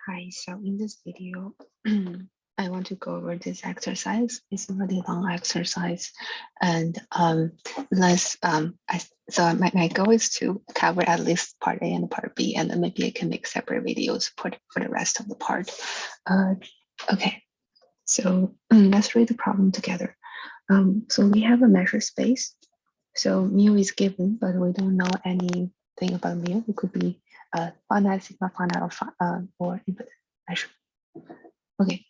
Hi, so in this video, I want to go over this exercise. It's a really long exercise, and my goal is to cover at least part A and part B, and then maybe I can make separate videos for the rest of the part. Okay, so let's read the problem together. So we have a measure space. So mu is given, but we don't know anything about mu. It could be finite, sigma finite, or infinite measure. Okay,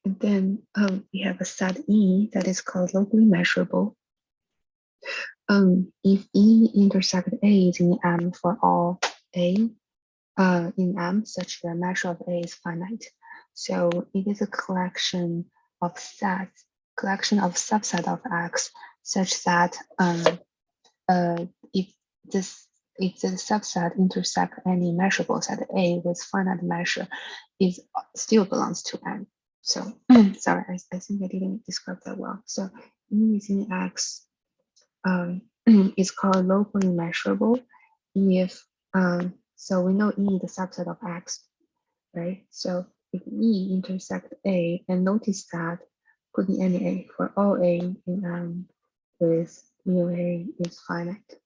and then we have a set E that is called locally measurable. If E intersect A is in M for all A in M, such that measure of A is finite. So it is a collection of subset of X such that if the subset intersect any measurable set A with finite measure, it still belongs to M. So sorry, I think I didn't describe that well. So E is in X is called locally measurable if so we know E is the subset of X, right? So if E intersect A, and notice that could be any A for all A in M with mu A is finite.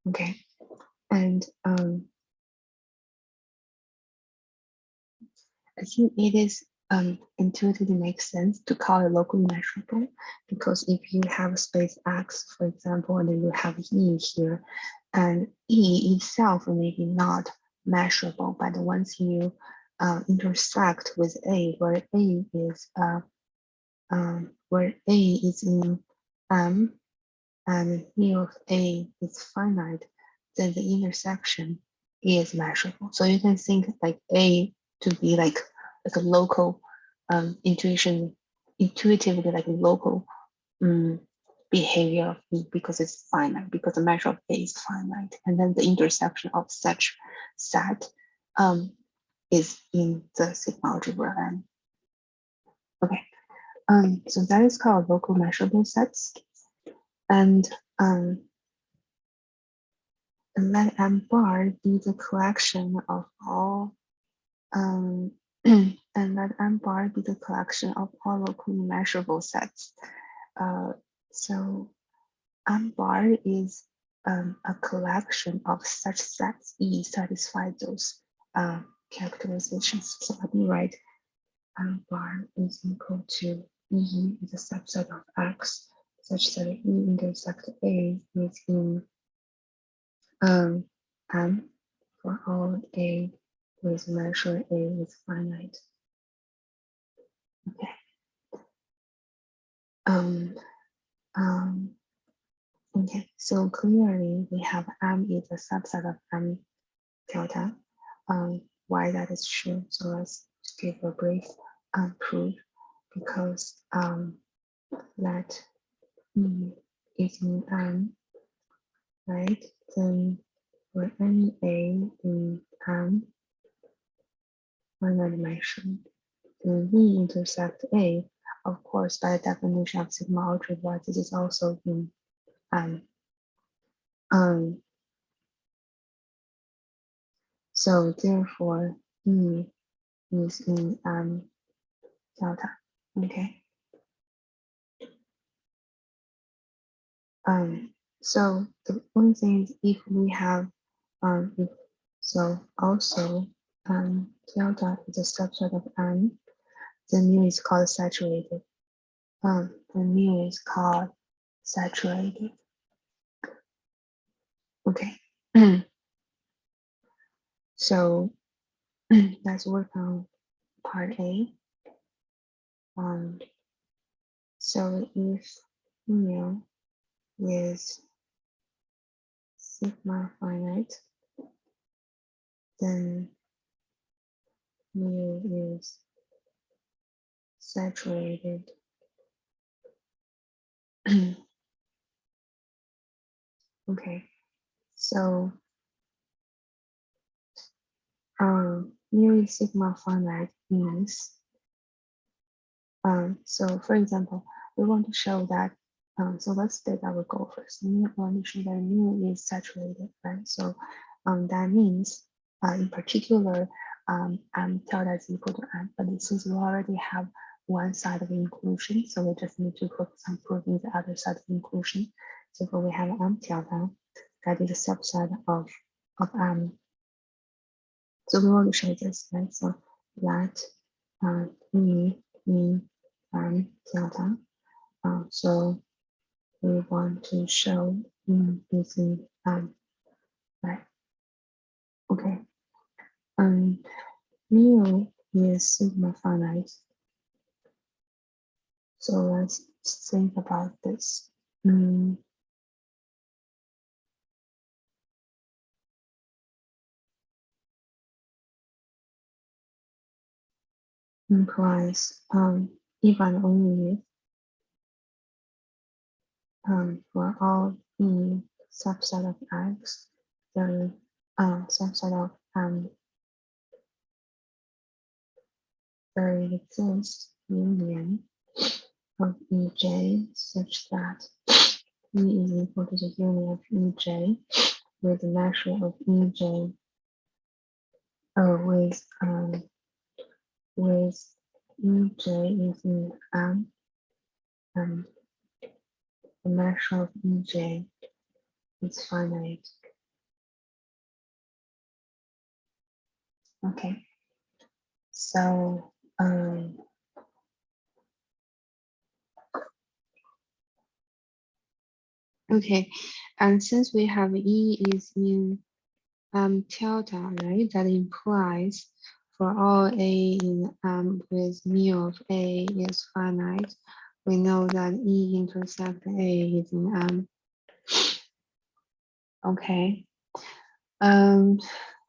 Okay, and I think it is intuitively makes sense to call it locally measurable, because if you have a space X, for example, and then you have E here, and E itself may be not measurable, but once you intersect with A, where A is in M, and mu of A is finite, then the intersection is measurable. So you can think like A to be like a local intuitively like a local behavior of B, because it's finite, because the measure of A is finite, and then the intersection of such set is in the sigma algebra M. Okay, so that is called local measurable sets, and let M bar be the collection of all and let M bar be the collection of all locally measurable sets. So M bar is a collection of such sets E satisfy those characterizations. So let me write M bar is equal to E is a subset of X such that E intersect A is in M for all A with measure A is finite. Okay. Okay, so clearly we have M is a subset of M delta. Why that is true? So let's give a brief proof, because let E is in M, right? Then for any A in M, finite measure, then V intersect A. Of course, by the definition of sigma algebra, this is also in M. So therefore, E is in delta. Okay. So the only thing is, if we have also delta is a subset of M, then mu is called saturated. The mu is called saturated. Okay. So let's work on part A. So if mu is sigma finite, then mu is saturated. Okay, so mu is sigma finite means so for example, we want to show that so let's state our goal first. We want to show that mu is saturated, right? So that means in particular M tilde is equal to M. But since we already have one side of inclusion, so we just need to focus on proving the other side of inclusion. So if we have M tilde, that is a subset of M. So we want to show this, right? So let E in M tilde. So we want to show is in M, right? Okay. Mu is sigma finite. So let's think about this. Implies if and only if for all E subset of X, there subset of there exists union of EJ such that E is equal to the union of EJ with the measure of EJ with EJ is in M and the measure of EJ is finite. Okay, so okay, and since we have E is in tilde, right? That implies for all A in M with mu of A is finite, we know that E intersect A is in M. Okay.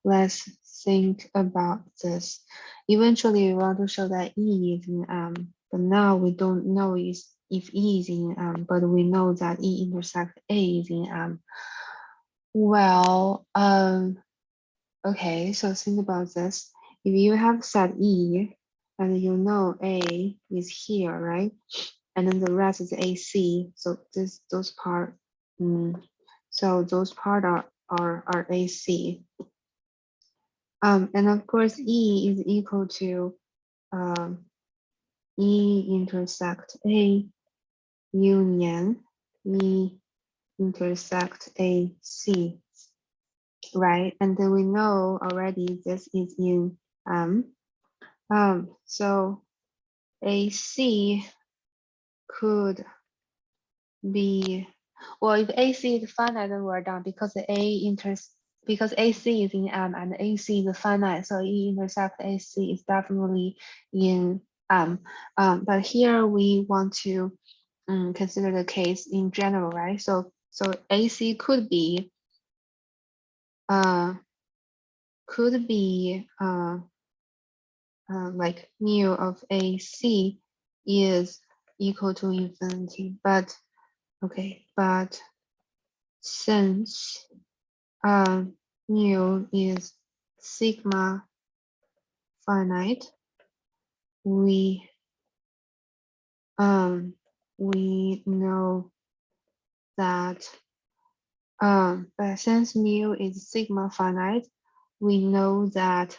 Let's think about this. Eventually, we want to show that E is in M, but now we don't know if E is in M, but we know that E intersect A is in M. Well, okay, so think about this. If you have set E and you know A is here, right? And then the rest is AC. So those part, so those part are AC. And of course, E is equal to E intersect A union E intersect AC, right? And then we know already this is in M. So AC could be, well, if AC is finite, then we're done because because AC is in M and AC is finite, so E intersect AC is definitely in M. But here we want to consider the case in general, right? So AC could be like mu of AC is equal to infinity, but okay, but since mu is sigma finite, we know that but since mu is sigma finite, we know that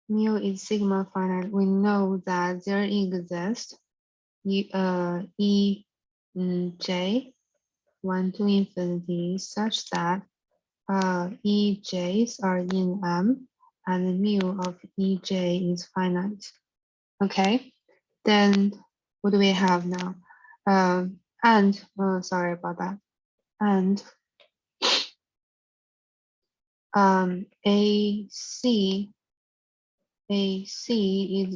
mu is sigma finite. We know that there exists E J 1 to infinity such that EJs are in M and mu of EJ is finite. Okay, then what do we have now? Sorry about that. And AC is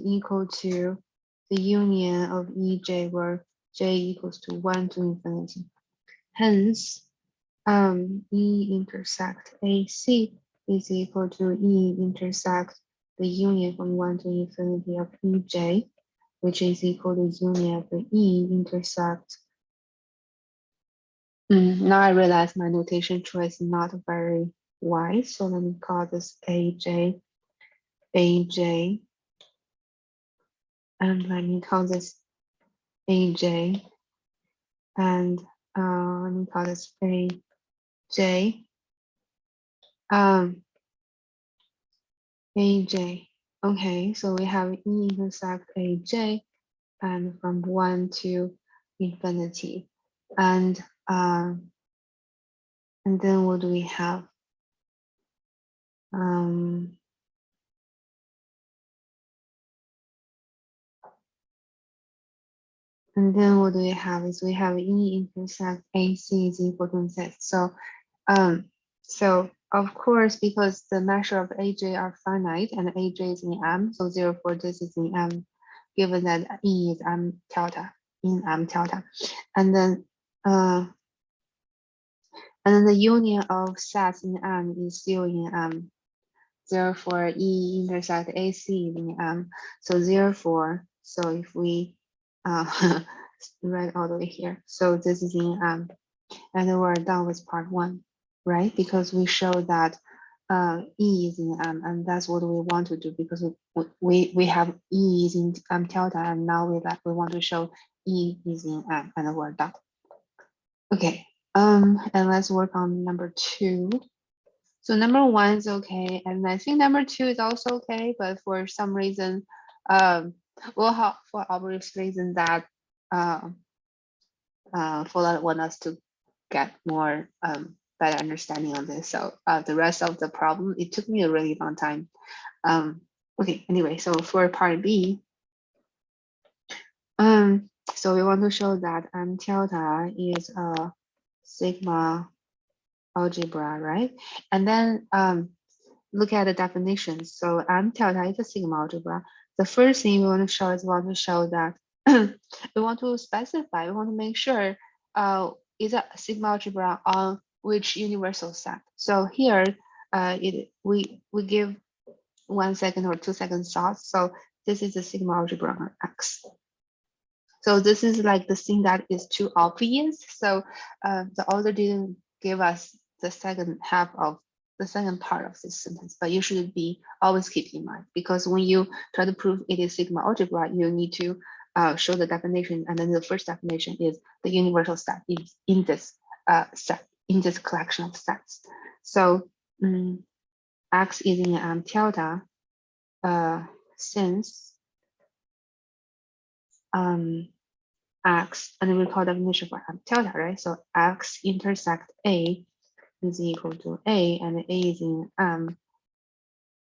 equal to the union of EJ where J equals to 1 to infinity. Hence, E intersect AC is equal to E intersect the union from 1 to infinity of EJ, which is equal to union of the E intersect. Now I realize my notation choice is not very wise, so let me call this AJ, and let me call this AJ, and let me call this J AJ. Okay, so we have E intersect AJ and from 1 to infinity. And then what do we have? And then what do we have is we have E intersect AC is equal to Z. So of course, because the measure of AJ are finite and AJ is in M, so therefore this is in M, given that E is M delta, in M delta. And then the union of sets in M is still in M. Therefore, E intersect AC in M. So therefore, so if we write all the way here, so this is in M, and then we're done with part 1, right? Because we show that E is in M, and that's what we want to do because we have E is in M delta, and now we want to show E is in M, and we're done. Okay, and let's work on number 2. So number 1 is okay, and I think number 2 is also okay, but for some reason, well, for obvious reason that Folland want us to get more better understanding on this. So the rest of the problem, it took me a really long time. Okay, anyway, so for part B, so we want to show that M delta is a sigma algebra, right? And then look at the definitions. So M delta is a sigma algebra. The first thing we want to show is that we want to specify, we want to make sure is a sigma algebra on which universal set. So here we give 1 second or 2 seconds thought. So this is a sigma algebra on X. So this is like the thing that is too obvious. So the author didn't give us the second half of the second part of this sentence, but you should be always keep in mind, because when you try to prove it is sigma algebra, you need to show the definition, and then the first definition is the universal set in this set, in this collection of sets. So X is in M delta since X, and we call definition for M delta, right? So X intersect A is equal to A, and A is in M,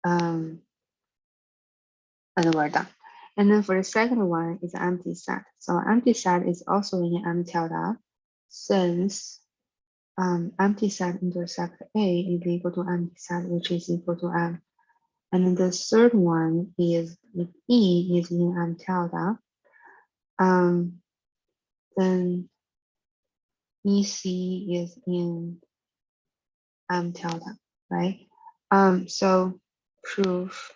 and we're done. And then for the second one is empty set. So empty set is also in M delta since empty set intersect A is equal to empty set, which is equal to M. And then the third one is if E is in M delta, then EC is in M delta, right? So proof.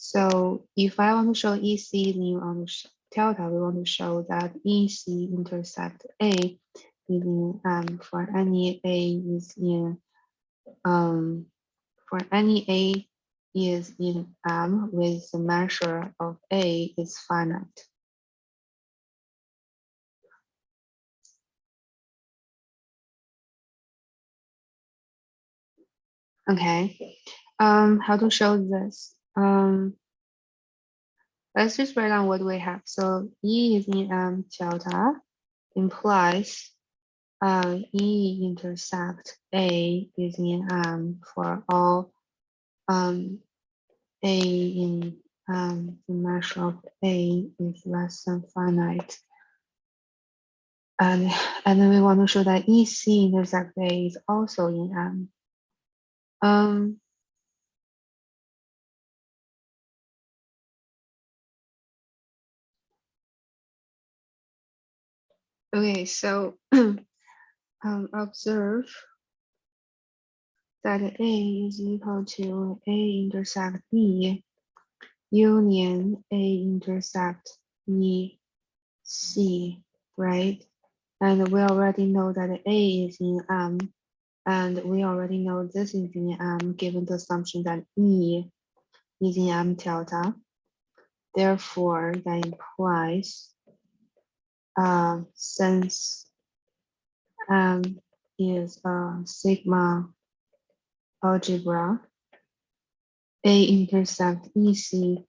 So if I want to show EC, then you want to delta, we want to show that EC intersect A is in M for any A is in for any A is in M with the measure of A is finite. Okay, how to show this? Let's just write down what we have. So E is in M delta implies E intersect A is in M for all A in the measure of A is less than finite. And then we want to show that EC intersect A is also in M. Okay, so observe that A is equal to A intersect B union A intersect E C, right? And we already know that A is in M, and we already know this is in M given the assumption that E is in M delta. Therefore, that implies since is a sigma algebra. A intersect EC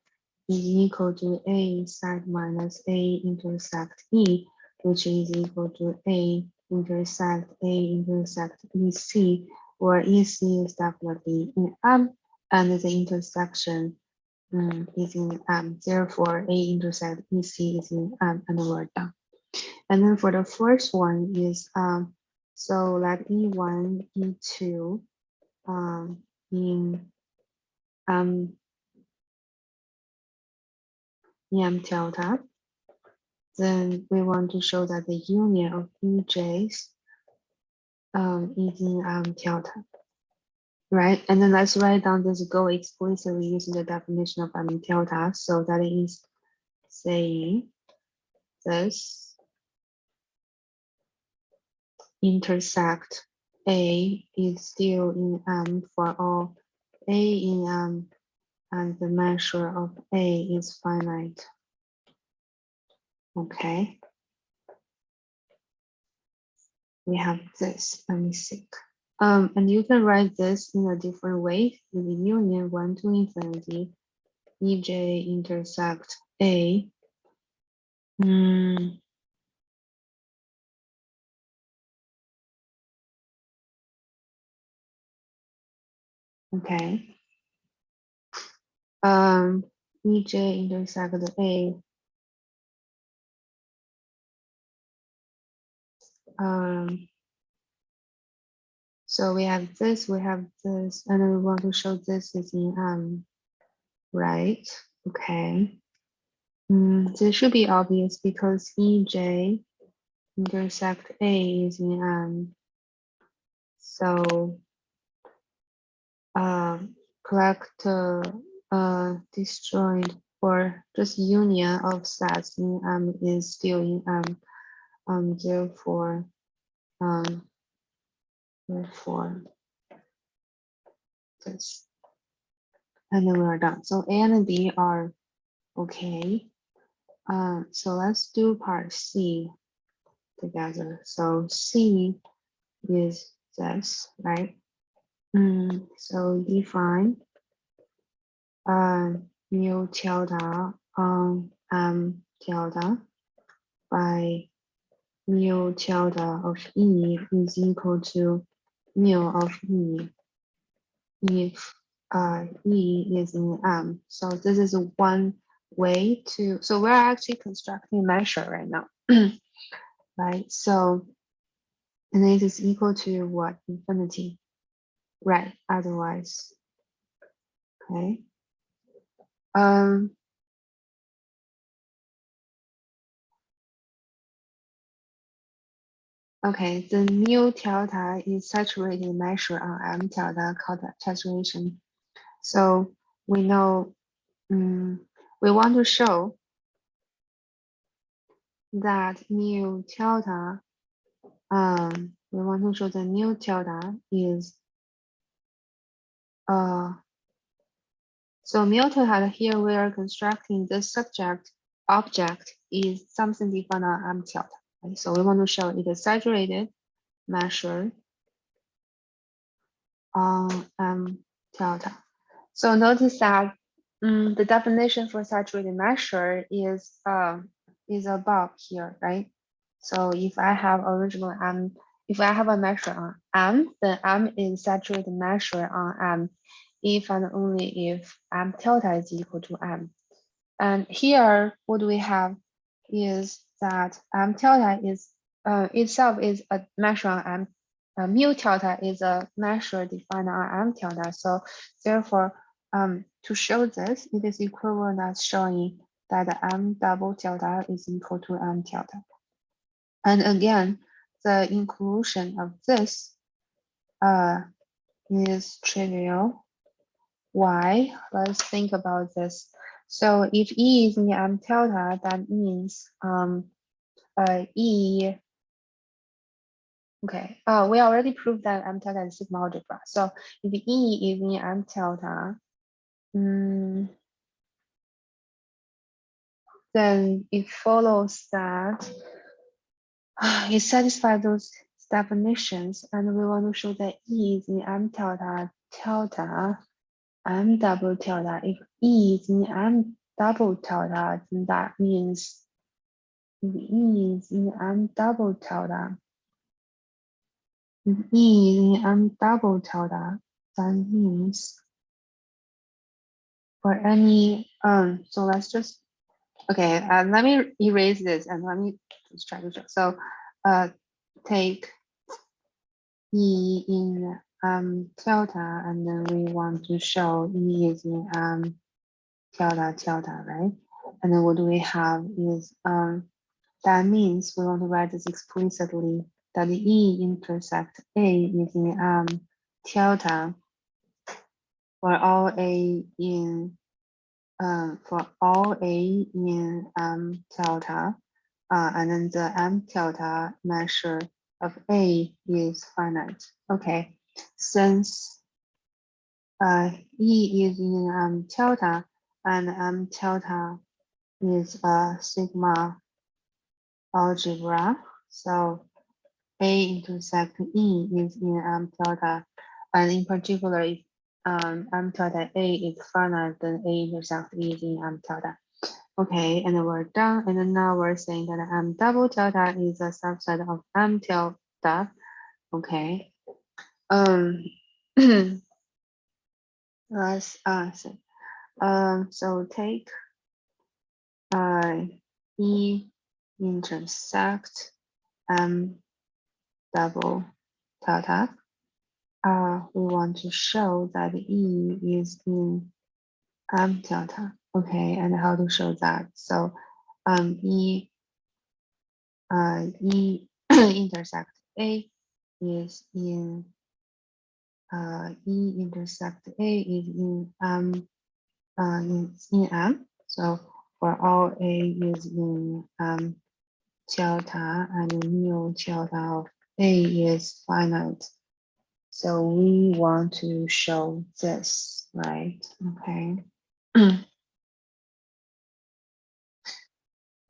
is equal to A side minus A intersect E, which is equal to A intersect EC, where EC is definitely in M, and the intersection is in M. Therefore, A intersect EC is in M, and we're done. And then for the first one is, so let E1, E2 in M delta. Then we want to show that the union of EJs is in delta, right? And then let's write down this goal explicitly using the definition of delta. So that is saying this intersect A is still in M for all A in M, and the measure of A is finite. Okay. We have this, let me see. And you can write this in a different way. In the union 1 to infinity, EJ intersect A. Okay. EJ intersect A. So we have this, and then we want to show this is in right? Okay. This should be obvious because EJ intersect A is in so collect disjoint or just union of sets in M is still in M. Therefore this, and then we're done. So A and B are okay. So let's do part C together. So C is this, right? So define mu tilde on M tilde by mu tilde of E is equal to mu of E if E is in M. So this is one way to, so we're actually constructing a measure right now, right? So, and it is equal to what? Infinity, right? Otherwise, okay. Okay, the mu tilde is saturated measure on M tilde called saturation. So we know, we want to show that mu tilde, we want to show that mu tilde is, so mu tilde here we are constructing the subject object is something defined on M tilde. Right? So we want to show it is saturated measure on M tilde. So notice that the definition for saturated measure is above here, right? So if I have original M, if I have a measure on M, then M is saturated measure on M, if and only if M tilde is equal to M. And here, what we have is that M tilde is itself is a measure on M. Mu tilde is a measure defined on M tilde. So therefore, to show this, it is equivalent as showing that M double tilde is equal to M tilde. And again, the inclusion of this is trivial. Why? Let's think about this. So if E is in M tilde, that means E, okay, we already proved that M tilde is sigma algebra. So if E is in M tilde, then it follows that it satisfies those definitions, and we want to show that E is in M tilde tilde M double tilde. If E is in M double tilde, then that means if E is in M double tilde, if E is in M double tilde, that means for any so let's just okay, let me erase this and let me just try to show. So take E in tilde, and then we want to show E is in tilde tilde, right? And then what do we have is that means we want to write this explicitly that the E intersect A is in tilde for all A in tilde, and then the M tilde measure of A is finite. Okay, since E is in tilde and M tilde is a sigma algebra, so A intersect E is in M tilde, and in particular, if M tilde A is finite, then A intersect E is in M tilde. Okay, and then we're done. And then now we're saying that M double tilde is a subset of M tilde. Okay. Let's so take E intersect M double tilde. We want to show that E is in M tilde. Okay, and how to show that? So E intersect A is in E intersect A is in M. So for all A is in tilde, and mu tilde of A is finite. So we want to show this, right? Okay.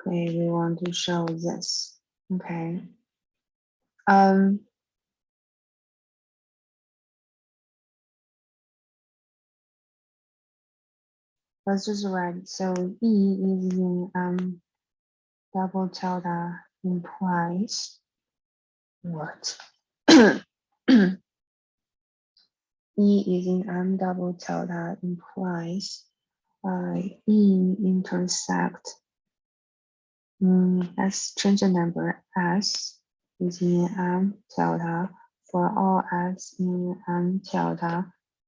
Okay, we want to show this. Okay. Let's just write. So E is in double tilde implies what? E is in M double tilde implies E intersect let's change the number S is in M tilde for all S in M tilde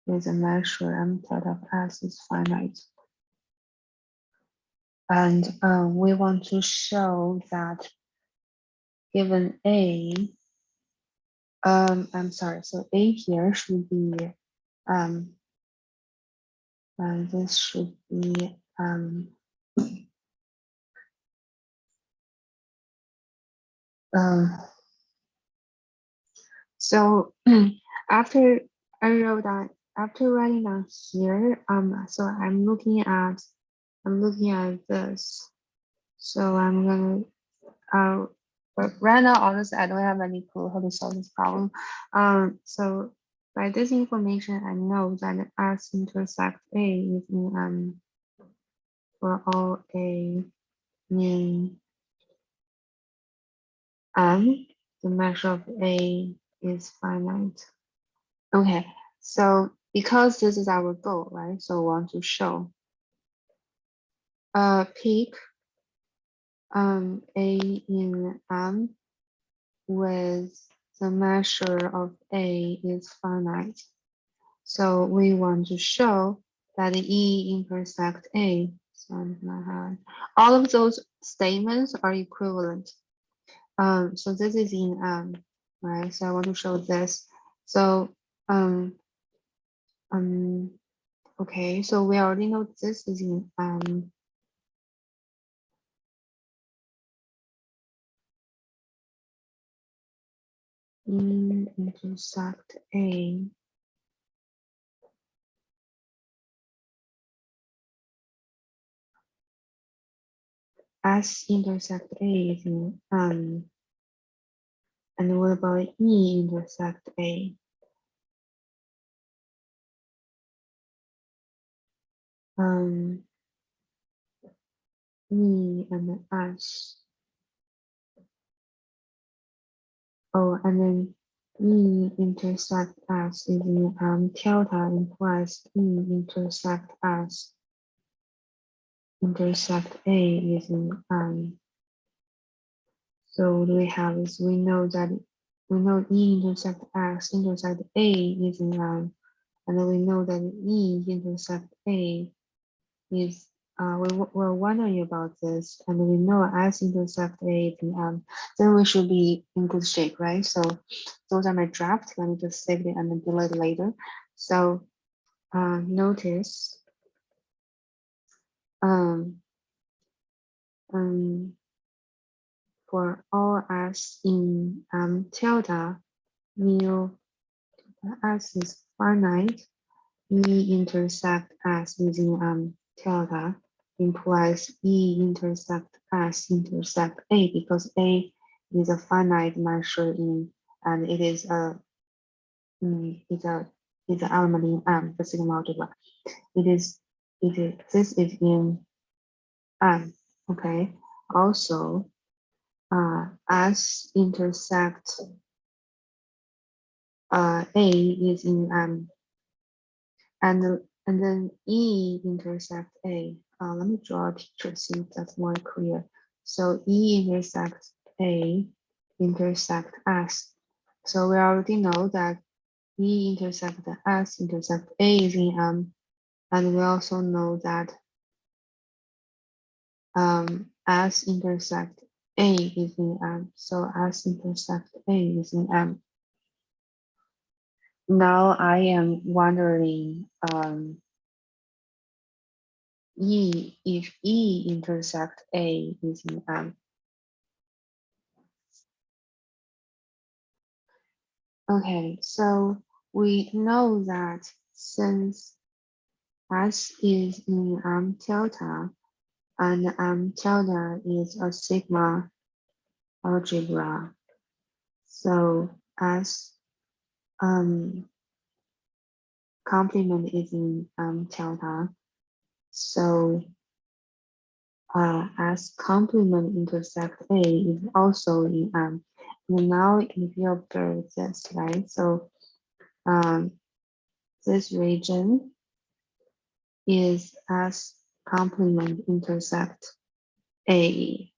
with a measure M tilde of S is finite. And we want to show that given A, I'm sorry, so A here should be, this should be, so after I wrote that, after writing down here, so I'm looking at this. So I'm gonna, but right now, honestly, I don't have any clue how to solve this problem. So by this information, I know that S intersect A is in for all A in M, the measure of A is finite. Okay, so because this is our goal, right? So we want to show pick A in M with the measure of A is finite. So we want to show that E intersect A. So all of those statements are equivalent. So this is in M, right? So I want to show this. So okay, so we already know this is in E intersect A. S intersect A is in And what about E intersect A? E and S. Oh, and then E intersect S is in delta implies E intersect S intersect A is in So what we have is we know E intersect X intersect A is in and then we know that E intersect A is we're wondering about this, and we know S intersect A is in then we should be in good shape, right? So those are my drafts. Let me just save it and then delete later. So notice um, um, for all S in tilde, mu S is finite, E intersect S using tilde implies E intersect S intersect A because A is a finite measure in and it is a it's an element in the sigma algebra. This is in M. Okay. Also, S intersect A is in M, and then E intersect A. Let me draw a picture see if that's more clear. So E intersect A intersect S. So we already know that E intersect S intersect A is in M, and we also know that S intersect A is in M. So S intersect A is in M. Now I am wondering if E intersect A is in M. Okay, so we know that since S is in tilde and tilde is a sigma algebra, so S complement is in tilde, so as complement intersect A is also in M. And now if you observe this, right? So this region is as complement intersect A.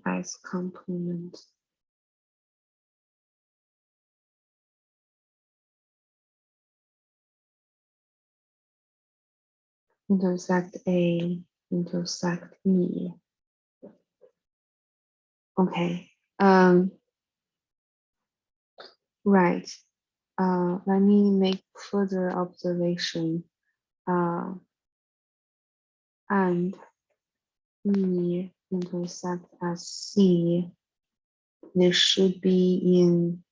As complement intersect A intersect E. Okay. Right. Let me make further observation. And E intersect as C. This should be in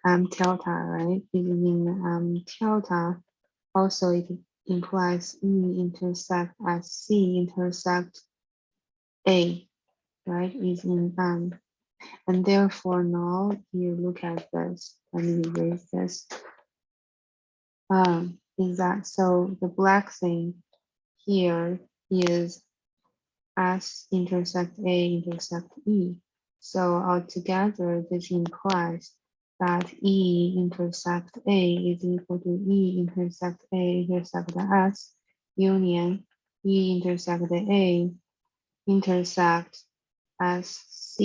delta, right? Because in delta, also it implies E intersect as C intersect A, right? Is in and therefore now you look at this. Let me erase this. Is that so? The black thing here is S intersect A intersect E. So altogether, this implies that E intersect A is equal to E intersect A intersect S union E intersect A intersect SC.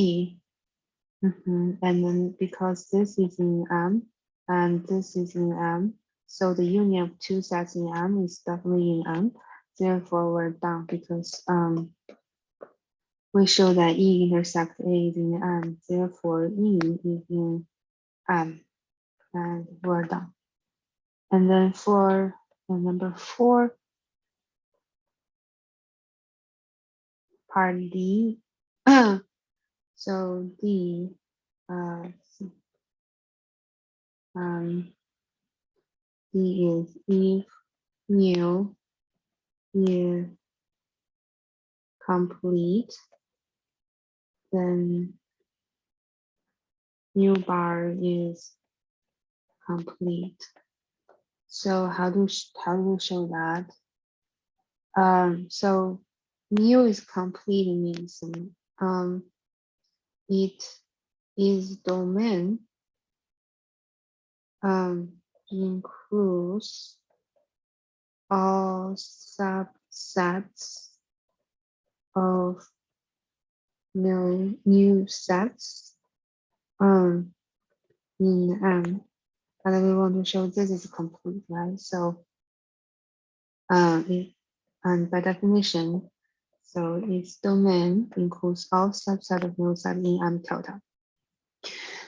And then because this is in M and this is in M, so the union of two sets in M is definitely in M. Therefore, we're done because we show that E intersect A is in M, therefore E is in M, and we're done. And then for number 4, part D, so D, uh, D is if mu is complete then mu bar is complete. So how do we show that? So mu is complete means it is domain includes all subsets of new sets in M, and we want to show this is complete, right? So and by definition, so its domain includes all subset of new set in M tilde.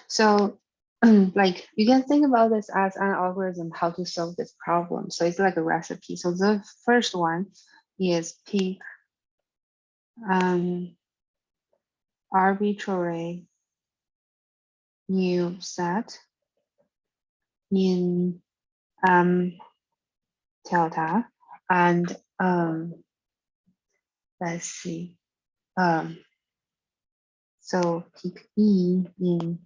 So like you can think about this as an algorithm how to solve this problem. So it's like a recipe. So the first one is pick arbitrary new set in tilde, and let's see, so pick E in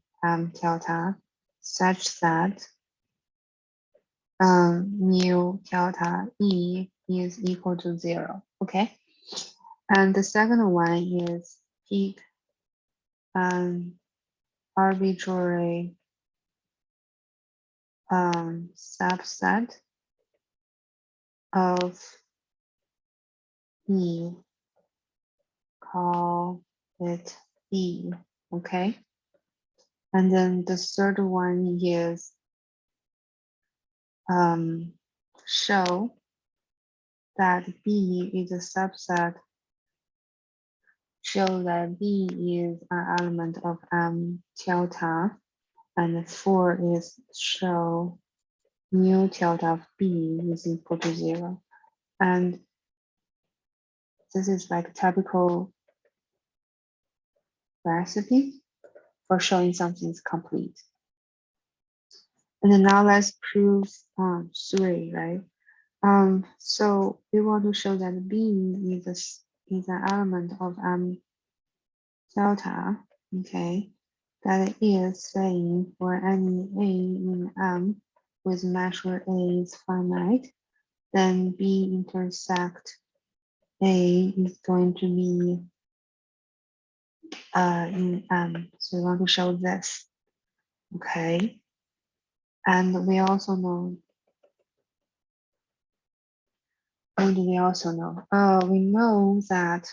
tilde such that mu tilde E is equal to 0. Okay, and the second one is pick arbitrary subset of E, call it E. Okay, and then the third one is show that B is a subset, show that B is an element of M tilde, and 4 is show mu tilde of B is equal to 0. And this is like typical recipe for showing something is complete. And then now let's prove 3, right? So we want to show that B is an element of M tilde, okay? That is saying for any A in M with measure A is finite, then B intersect A is going to be in M. So we want to show this, okay? And we also know, what do we also know? We know that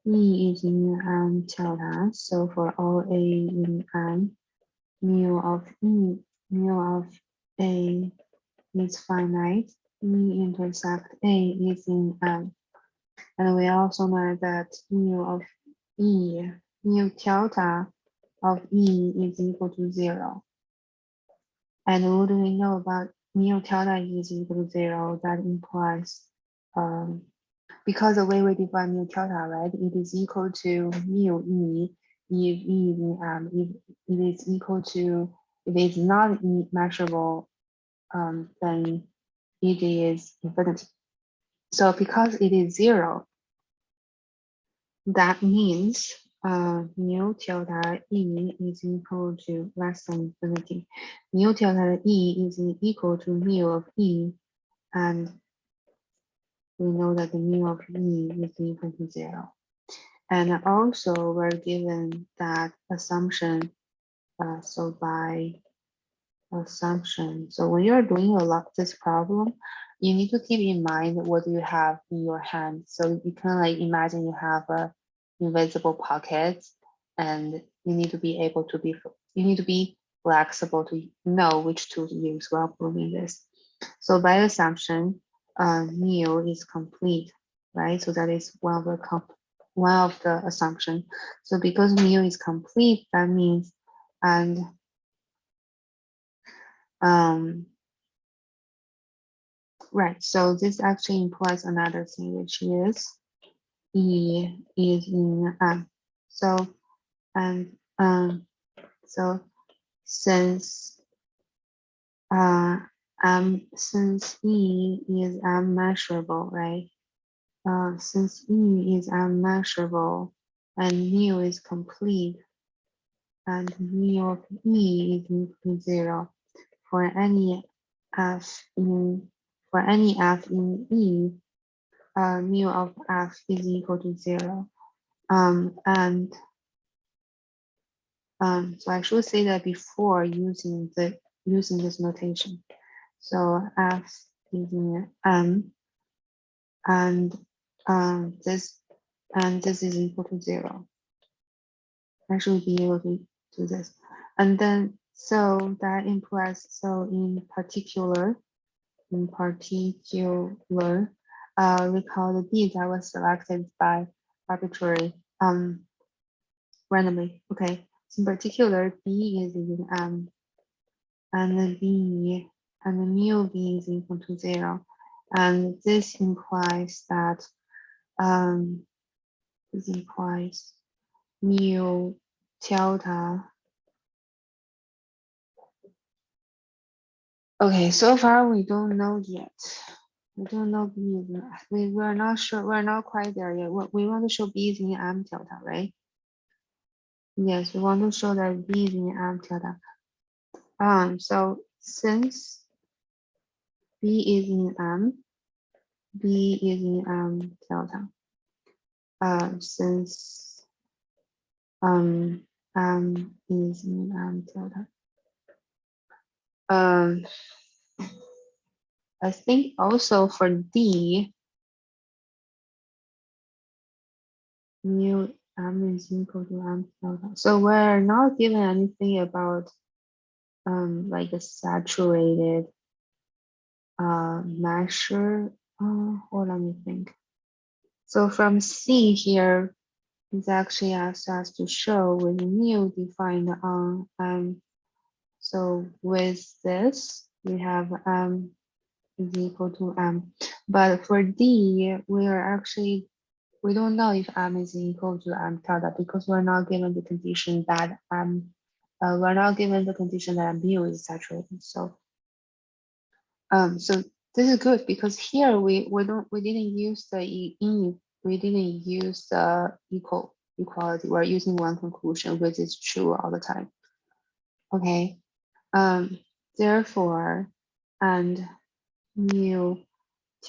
E is in M tilde. So for all A in M, mu of A is finite. E intersect A is in M. And we also know that mu tilde of E is equal to 0. And what do we know about mu tilde is equal to 0? That implies, because the way we define mu tilde, right, it is equal to mu E if E is if it is equal to, if it's not measurable, then it is infinity. So because it is 0, that means mu tilde E is equal to less than infinity. Mu tilde E is equal to mu of E, and we know that the mu of E is equal to 0. And also we're given that assumption. So by assumption, so when you're doing this problem, you need to keep in mind what you have in your hand. So you can like imagine you have a invisible pocket, and you need to be flexible to know which tool to use while proving this. So by assumption, mu is complete, right? So that is one of the assumption. So because mu is complete, that means, and right, so this actually implies another thing, which is E is in M. So, and so since since E is unmeasurable, right? Since E is unmeasurable, and mu is complete, and mu of E is equal to 0 for any f in E, mu of f is equal to 0. And so I should say that before using this notation. So f is in M, and this is equal to 0. I should be able to do this. And then so that implies, so in particular, recall the B that was selected by arbitrary randomly. Okay. So in particular, B is in M, and the mu B is equal to 0. And this implies that mu delta. Okay, so far we don't know yet. We don't know B is we're not sure. We're not quite there yet. We want to show B is in M delta, right? Yes, we want to show that B is in M delta. So since B is in M, B is in M delta. Since M is in M delta. I think also for D, mu M is equal to M delta. So we're not given anything about like a saturated measure. Or let me think. So from C here, it's actually asked us to show with mu defined on M. So with this, we have M is equal to M. But for D, we don't know if M is equal to M delta because we're not given the condition that mu is saturated. So so this is good because here we didn't use the we didn't use the equality. We're using one conclusion, which is true all the time. Okay. Therefore, and mu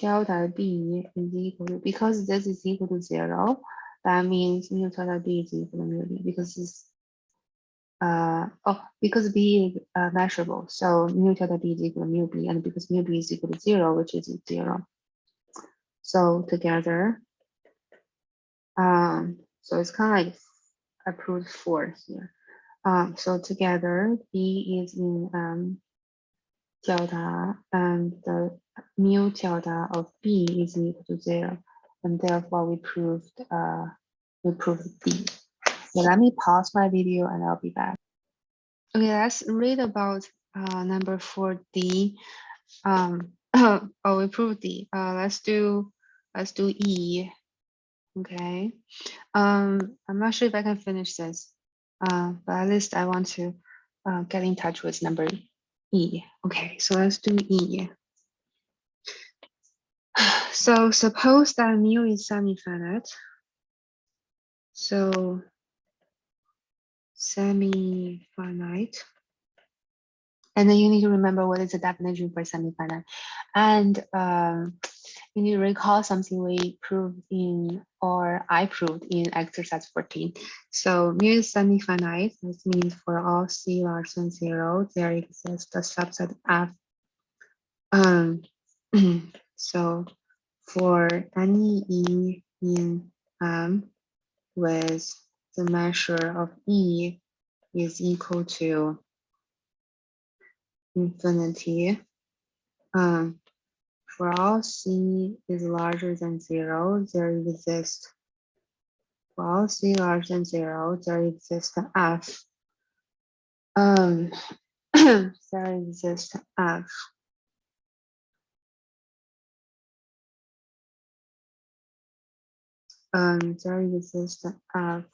delta B is equal to, because this is equal to 0, that means mu delta B is equal to mu B because it's because B is measurable, so mu delta B is equal to mu B, and because mu B is equal to 0, which is 0. So together, so it's kind of like approved 4 here. So together, B is in delta, and the mu delta of B is equal to 0, and therefore we proved B. So let me pause my video and I'll be back. Okay, let's read about number 4D. Oh, we proved D. Let's do E. Okay. I'm not sure if I can finish this, but at least I want to get in touch with number E. Okay, so let's do E. So suppose that mu is semi-finite. So semi-finite. And then you need to remember what is the definition for semi-finite. And you need to recall something we proved in, or I proved in exercise 14. So mu is semi-finite. This means for all C larger than 0, there exists a subset F. So for any E in M with the measure of E is equal to infinity, for all C is larger than 0, there exists, for all C larger than 0, there exists F. There exists F. There exists F.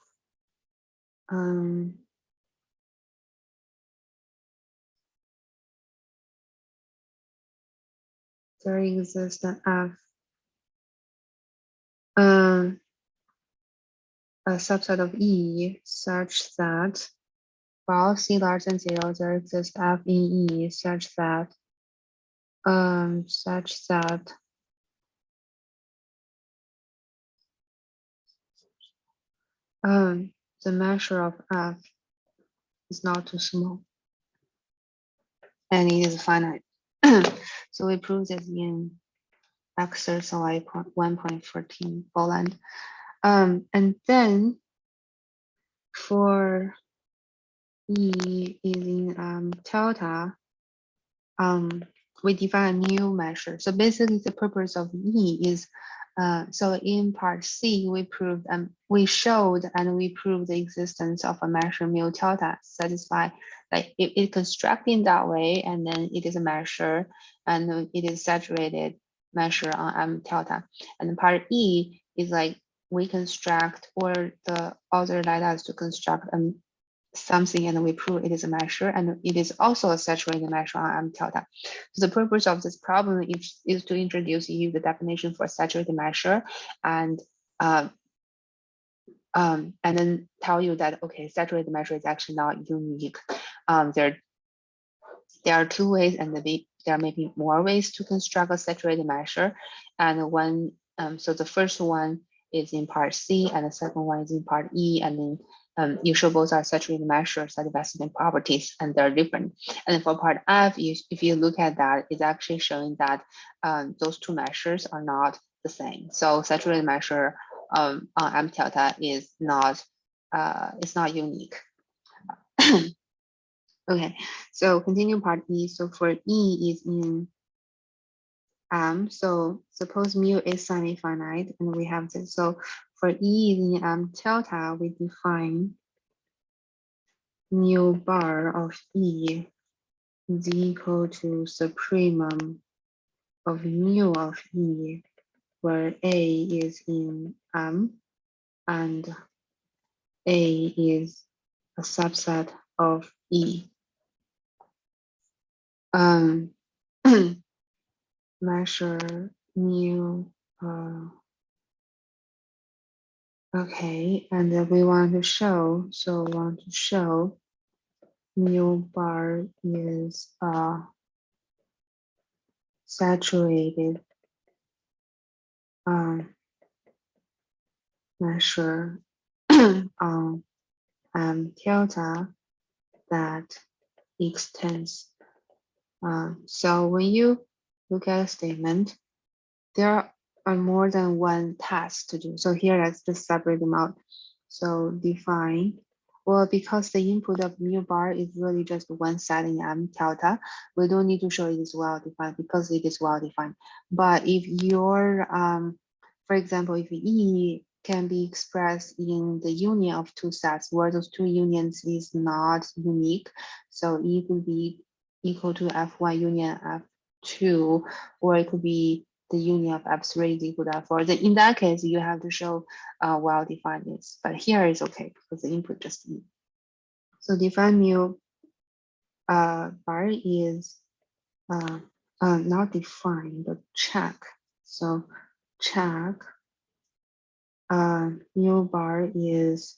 There exists F. a subset of E such that for all C larger than 0, there exists F in E such that the measure of F is not too small and it is finite. So we prove this in exercise 1.14 Folland. And then for E is in delta, we define a new measure. So basically the purpose of E is, so in part C, we showed and we proved the existence of a measure mu delta satisfy, like it constructed in that way, and then it is a measure and it is saturated measure on M delta. And part E is like we construct, or the author let us to construct something and we prove it is a measure, and it is also a saturated measure on M delta. So the purpose of this problem is to introduce you the definition for saturated measure and then tell you that, okay, saturated measure is actually not unique. There are two ways, and there may be more ways to construct a saturated measure. And one, so the first one is in part C, and the second one is in part E, and then you show both are saturated measures that have certain properties and they're different. And then for part F, if you look at that, it's actually showing that those two measures are not the same. So saturated measure on M delta is not unique. Okay, so continue part E. So for E is in M. So suppose mu is semi-finite, and we have this. So for E is in M delta, we define mu bar of E is equal to supremum of mu of E, where A is in M and A is a subset of E. Measure mu. Okay, and then we want to show. So want to show mu bar is saturated measure on delta that extends. So when you look at a statement, there are more than one task to do. So here, let's just separate them out. So define, well, because the input of mu bar is really just one set in M delta, we don't need to show it is well defined because it is well defined. But if your, for example, if E can be expressed in the union of two sets where those two unions is not unique, so E could be equal to F1 union F2, or it could be the union of F3 is equal to F4. Then in that case, you have to show well-defined is, but here is okay because the input just E. So define mu bar is not defined, but check. So check mu bar is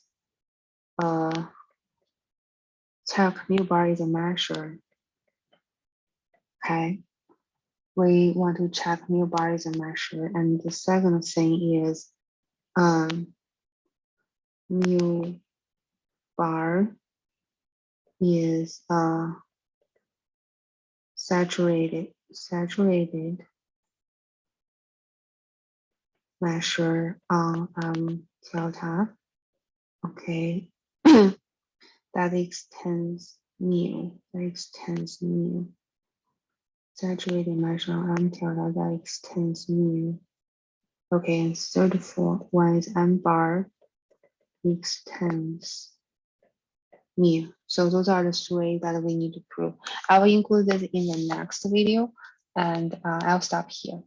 check mu bar is a measure. Okay, we want to check mu bar is a measure, and the second thing is mu bar is saturated measure on delta. Okay, that extends mu. Saturated measure on delta that extends mu. Okay, and third one is M bar extends mu. So those are the three that we need to prove. I will include this in the next video, and I'll stop here.